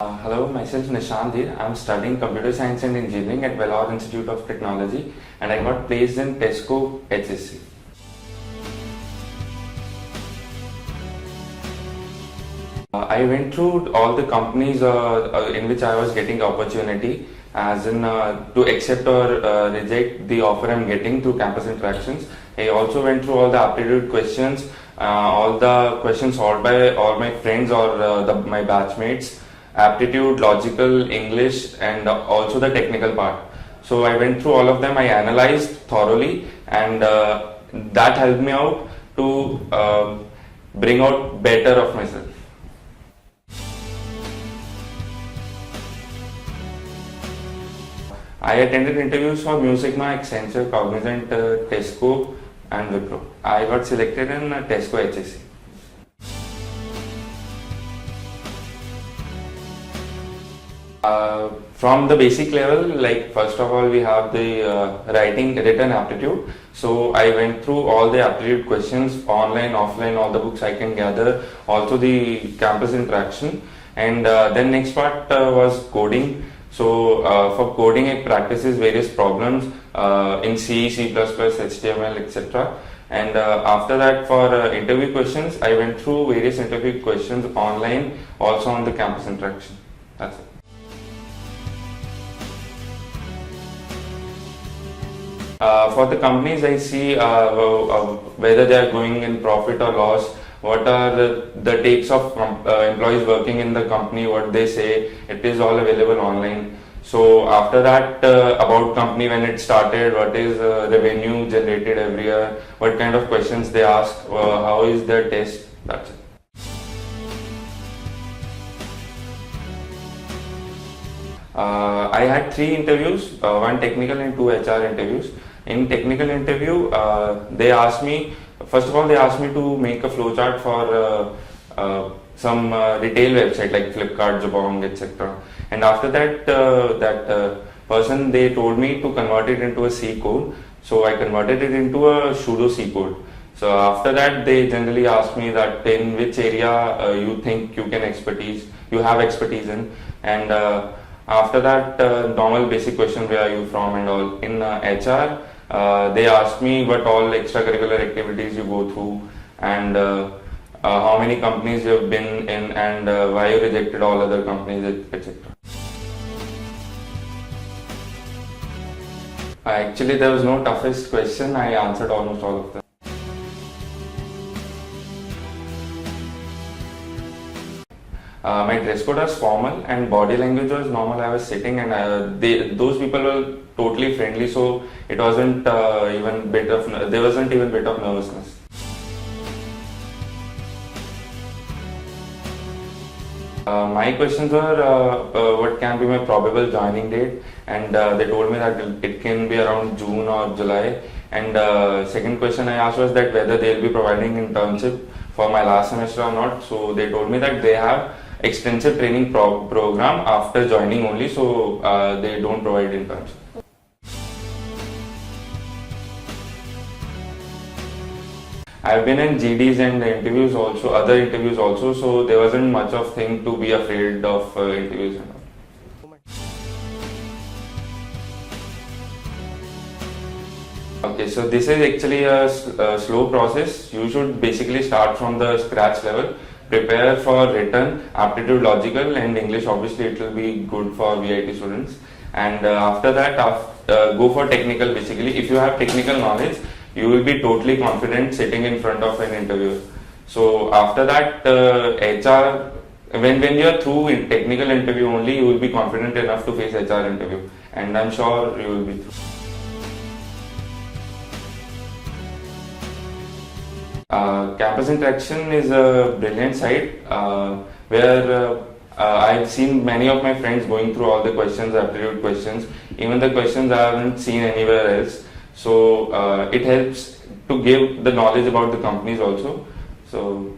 Hello, myself Nishant here. I'm studying Computer Science and Engineering at Vellore Institute of Technology, and I got placed in TESCO HSC. I went through all the companies in which I was getting opportunity, as in to accept or reject the offer I'm getting through campus interactions. I also went through all the aptitude questions, all the questions solved by all my friends or my batchmates, aptitude, logical, English, and also the technical part. So I went through all of them, I analyzed thoroughly, and that helped me out to bring out better of myself. I attended interviews for Musicma, Accenture, Cognizant, TESCO, and Wipro. I got selected in TESCO HSC. From the basic level, like first of all, we have the written aptitude. So I went through all the aptitude questions, online, offline, all the books I can gather, also the campus interaction, and then next part was coding. So for coding, it practices various problems in C, C++, HTML, etc. And after that, for interview questions, I went through various interview questions online, also on the campus interaction. That's it. For the companies, I see whether they are going in profit or loss, what are the takes of employees working in the company, what they say. It is all available online. So after that, about company, when it started, what is revenue generated every year, what kind of questions they ask, how is their test, that's it. I had 3 interviews, 1 technical and 2 HR interviews. In technical interview, they asked me, first of all, they asked me to make a flowchart for some retail website like Flipkart, Jabong, etc. And after that, person, they told me to convert it into a C code. So I converted it into a pseudo C code. So after that, they generally ask me that in which area you think you have expertise in, and after that, normal basic question, where are you from and all. In HR, they asked me what all extracurricular activities you go through, and how many companies you have been in, and why you rejected all other companies, etc. Actually, there was no toughest question. I answered almost all of them. My dress code was formal and body language was normal. I was sitting, and those people were totally friendly, so it wasn't there wasn't even bit of nervousness. My questions were what can be my probable joining date, and they told me that it can be around June or July. And second question I asked was that whether they'll be providing internship for my last semester or not. So they told me that they have extensive training program after joining only, so they don't provide internship. I've been in GDs and interviews also, other interviews also, so there wasn't much of thing to be afraid of interviews and all. Okay, so this is actually a slow process. You should basically start from the scratch level. Prepare for written, aptitude, logical, and English. Obviously, it will be good for VIT students. And after that, go for technical. Basically, if you have technical knowledge, you will be totally confident sitting in front of an interviewer. So after that, HR, when you are through in technical interview only, you will be confident enough to face HR interview, and I'm sure you will be through. Campus interaction is a brilliant site where I've seen many of my friends going through all the questions, aptitude questions, even the questions I haven't seen anywhere else. So it helps to give the knowledge about the companies also. So